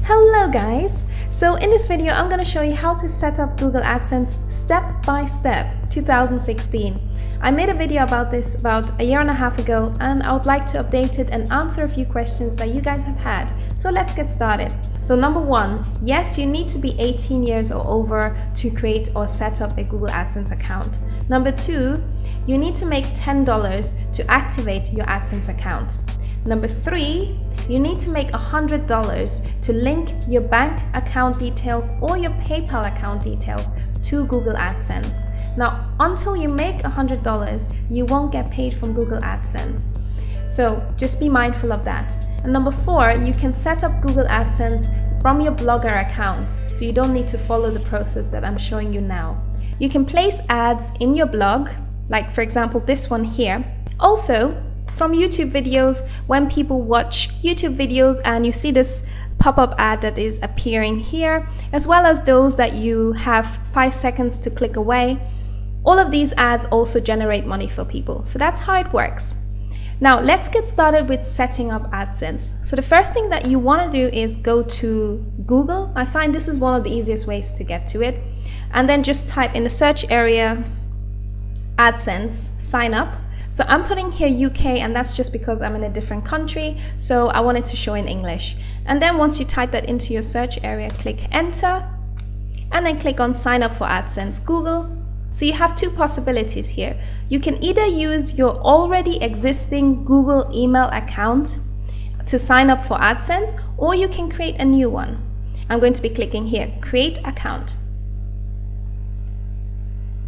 Hello guys! So in this video I'm going to show you how to set up Google AdSense step by step 2016. I made a video about this about a year and a half ago and I would like to update it and answer a few questions that you guys have had. So let's get started. So number one, yes, you need to be 18 years or over to create or set up a Google AdSense account. Number two, you need to make $10 to activate your AdSense account. Number three, you need to make $100 to link your bank account details or your PayPal account details to Google AdSense. Now, until you make $100, you won't get paid from Google AdSense. So just be mindful of that. And number four, you can set up Google AdSense from your Blogger account, so you don't need to follow the process that I'm showing you now. You can place ads in your blog, like for example this one here. Also, from YouTube videos, when people watch YouTube videos and you see this pop-up ad that is appearing here, as well as those that you have 5 seconds to click away, all of these ads also generate money for people. So that's how it works. Now let's get started with setting up AdSense. So the first thing that you want to do is go to Google. I find this is one of the easiest ways to get to it. And then just type in the search area AdSense, sign up. So I'm putting here UK, and that's just because I'm in a different country, so I wanted to show in English. And then once you type that into your search area, click enter, and then click on sign up for AdSense Google. So you have two possibilities here. You can either use your already existing Google email account to sign up for AdSense, or you can create a new one. I'm going to be clicking here, create account.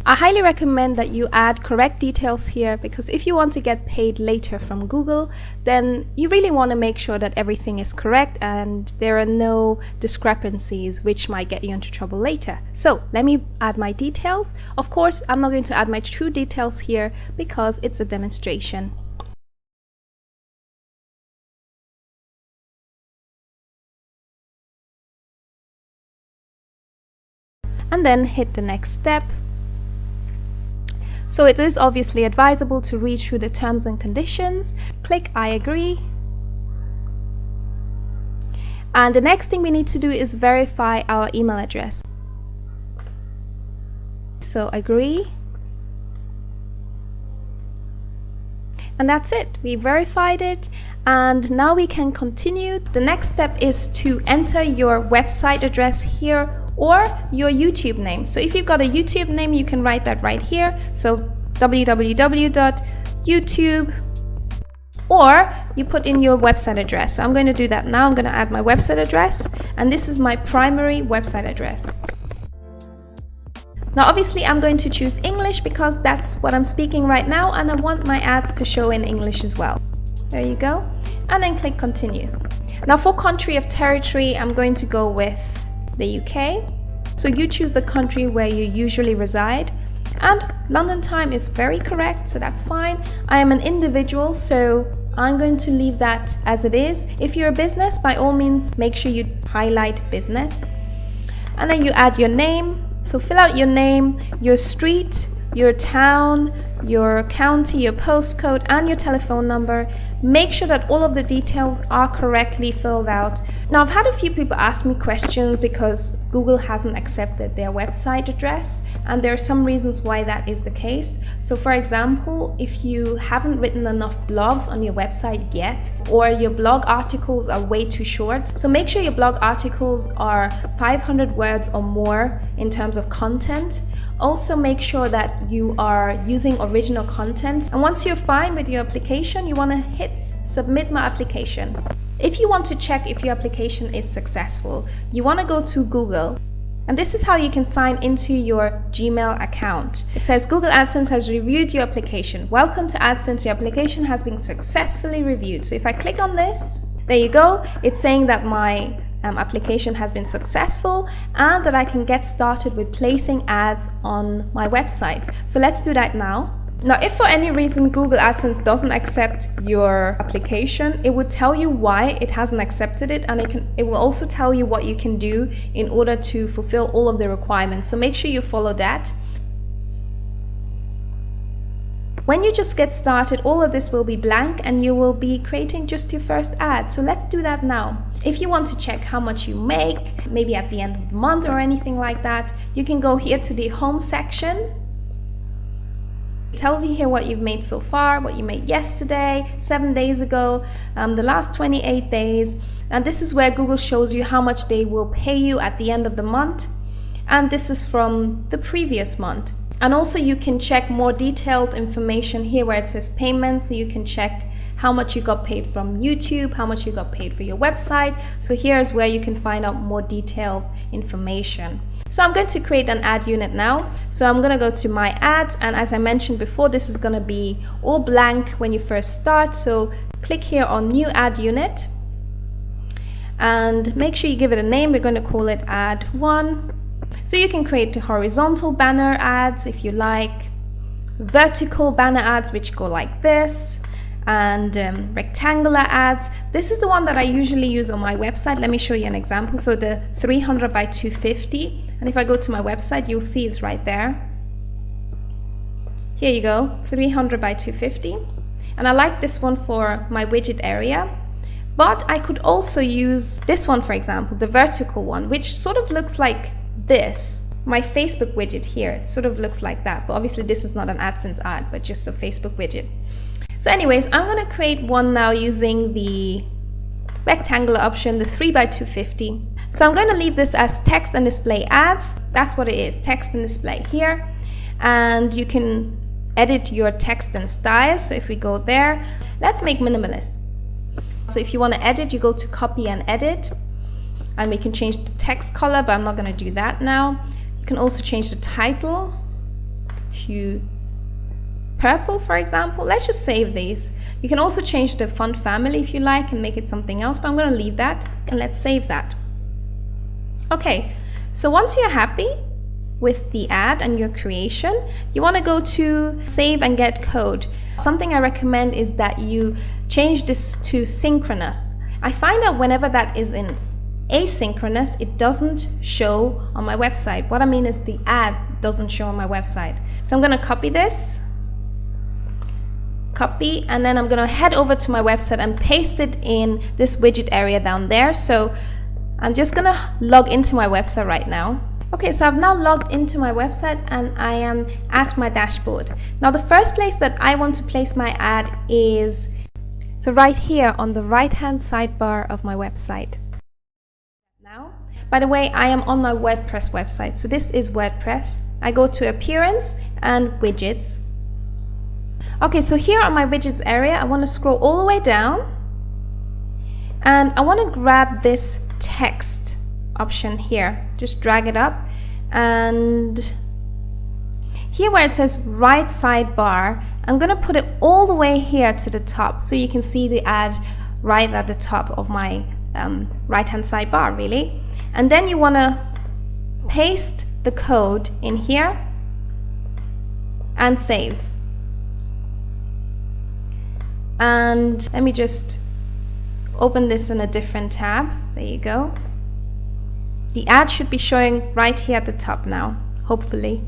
I highly recommend that you add correct details here, because if you want to get paid later from Google, then you really want to make sure that everything is correct and there are no discrepancies which might get you into trouble later. So let me add my details. Of course, I'm not going to add my true details here because it's a demonstration. And then hit the next step. So it is obviously advisable to read through the terms and conditions. Click I agree. And the next thing we need to do is verify our email address. So agree. And that's it. We verified it. And now we can continue. The next step is to enter your website address here or your YouTube name. So if you've got a YouTube name, you can write that right here. So www.youtube, or you put in your website address. So I'm going to do that now. I'm going to add my website address, and this is my primary website address. Now obviously I'm going to choose English because that's what I'm speaking right now, and I want my ads to show in English as well. There you go. And then click continue. Now for country of territory, I'm going to go with the UK. So you choose the country where you usually reside, and London time is very correct, so that's fine. I am an individual, so I'm going to leave that as it is. If you're a business, by all means make sure you highlight business, and then you add your name. So fill out your name, your street, your town, your county, your postcode, and your telephone number. Make sure that all of the details are correctly filled out. Now, I've had a few people ask me questions because Google hasn't accepted their website address, and there are some reasons why that is the case. So for example, if you haven't written enough blogs on your website yet, or your blog articles are way too short, so make sure your blog articles are 500 words or more in terms of content. Also make sure that you are using original content, and once you're fine with your application, you want to hit submit my application. If you want to check if your application is successful, you want to go to Google, and this is how you can sign into your Gmail account. It says Google AdSense has reviewed your application. Welcome to AdSense, your application has been successfully reviewed. So if I click on this, there you go, it's saying that my application has been successful and that I can get started with placing ads on my website. So let's do that now. Now, if for any reason Google AdSense doesn't accept your application, it would tell you why it hasn't accepted it, and it will also tell you what you can do in order to fulfill all of the requirements. So make sure you follow that. When you just get started, all of this will be blank and you will be creating just your first ad. So let's do that now. If you want to check how much you make, maybe at the end of the month or anything like that, you can go here to the home section. It tells you here what you've made so far, what you made yesterday, 7 days ago, the last 28 days. And this is where Google shows you how much they will pay you at the end of the month. And this is from the previous month. And also you can check more detailed information here where it says payments. So you can check how much you got paid from YouTube, how much you got paid for your website. So here's where you can find out more detailed information. So I'm going to create an ad unit now. So I'm going to go to my ads, and as I mentioned before, this is going to be all blank when you first start. So click here on new ad unit and make sure you give it a name. We're going to call it ad 1. So you can create the horizontal banner ads if you like, vertical banner ads which go like this, and rectangular ads. This is the one that I usually use on my website. Let me show you an example. So the 300 by 250, and if I go to my website, you'll see it's right there. Here you go, 300 by 250. And I like this one for my widget area. But I could also use this one, for example, the vertical one, which sort of looks like this. My Facebook widget here, it sort of looks like that. But obviously this is not an AdSense ad, but just a Facebook widget. So anyways, I'm going to create one now using the rectangular option, the 3 by 250. So I'm going to leave this as text and display ads. That's what it is, text and display here. And you can edit your text and style. So if we go there, let's make minimalist. So if you want to edit, you go to copy and edit. And we can change the text color, but I'm not going to do that now. You can also change the title to purple, for example. Let's just save these. You can also change the font family if you like and make it something else, but I'm going to leave that and let's save that. Okay, so once you're happy with the ad and your creation, you want to go to save and get code. Something I recommend is that you change this to synchronous. I find that whenever that is in asynchronous, it doesn't show on my website. What I mean is the ad doesn't show on my website. So I'm going to copy this, copy, and then I'm going to head over to my website and paste it in this widget area down there. So I'm just going to log into my website right now. Okay, so I've now logged into my website and I am at my dashboard. Now the first place that I want to place my ad is so right here on the right hand sidebar of my website. Now, by the way, I am on my WordPress website. So this is WordPress. I go to appearance and widgets. Okay, so here on my widgets area, I want to scroll all the way down and I want to grab this text option here. Just drag it up, and here where it says right sidebar, I'm going to put it all the way here to the top so you can see the ad right at the top of my right hand sidebar, really. And then you want to paste the code in here and save. And let me just open this in a different tab. There you go. The ad should be showing right here at the top now, hopefully.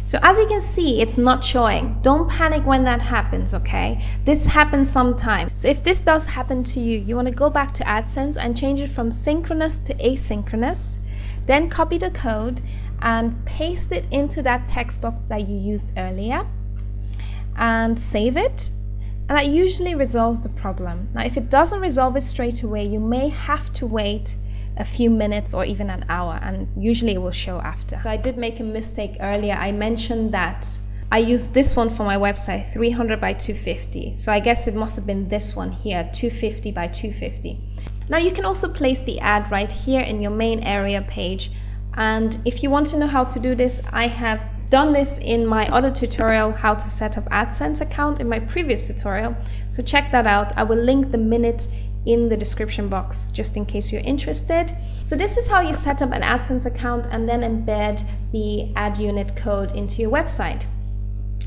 So as you can see, it's not showing. Don't panic when that happens, okay? This happens sometimes. So if this does happen to you, you want to go back to AdSense and change it from synchronous to asynchronous. Then copy the code and paste it into that text box that you used earlier and save it. And that usually resolves the problem. Now, if it doesn't resolve it straight away, you may have to wait a few minutes or even an hour, and usually it will show after. So I did make a mistake earlier. I mentioned that I used this one for my website, 300 by 250. So I guess it must have been this one here, 250 by 250. Now you can also place the ad right here in your main area page. And if you want to know how to do this, I have done this in my other tutorial, how to set up AdSense account, in my previous tutorial. So check that out. I will link the minute in the description box just in case you're interested. So this is how you set up an AdSense account and then embed the ad unit code into your website.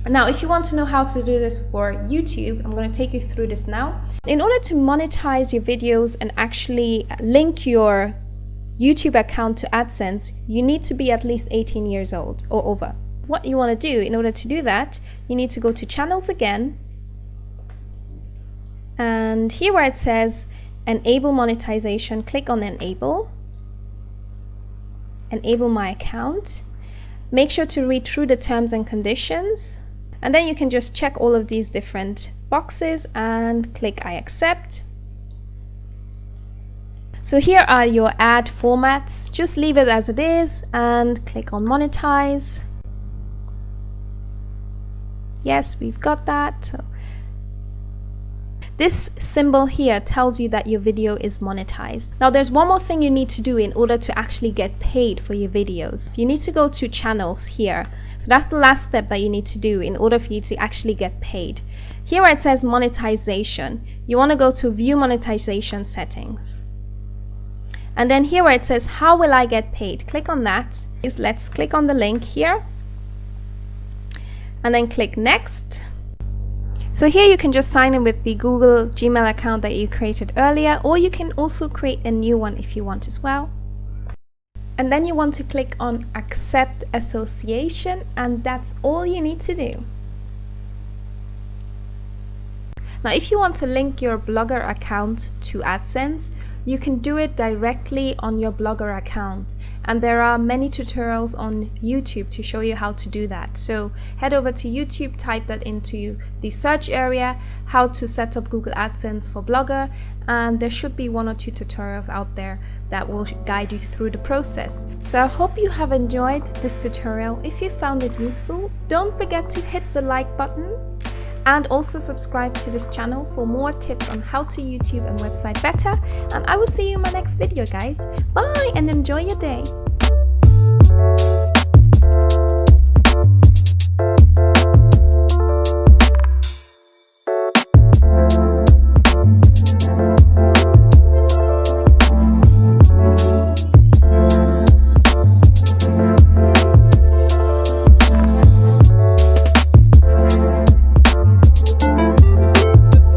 Now, if you want to know how to do this for YouTube, I'm going to take you through this now. In order to monetize your videos and actually link your YouTube account to AdSense, you need to be at least 18 years old or over. What you want to do in order to do that, you need to go to channels again. And here where it says enable monetization, click on enable my account. Make sure to read through the terms and conditions, and then you can just check all of these different boxes and click I accept. So here are your ad formats. Just leave it as it is and click on monetize. Yes, we've got that. So this symbol here tells you that your video is monetized. Now there's one more thing you need to do in order to actually get paid for your videos. You need to go to channels here. So that's the last step that you need to do in order for you to actually get paid. Here where it says monetization, you want to go to view monetization settings. And then here where it says how will I get paid, click on that. Let's click on the link here and then click next. So here you can just sign in with the Google Gmail account that you created earlier, or you can also create a new one if you want as well. And then you want to click on accept association, and that's all you need to do. Now if you want to link your Blogger account to Adsense, you can do it directly on your Blogger account, and there are many tutorials on YouTube to show you how to do that. So head over to YouTube, type that into the search area, how to set up Google AdSense for Blogger, and there should be 1 or 2 tutorials out there that will guide you through the process. So I hope you have enjoyed this tutorial. If you found it useful, don't forget to hit the like button and also subscribe to this channel for more tips on how to YouTube and website better. And I will see you in my next video, guys. Bye and enjoy your day.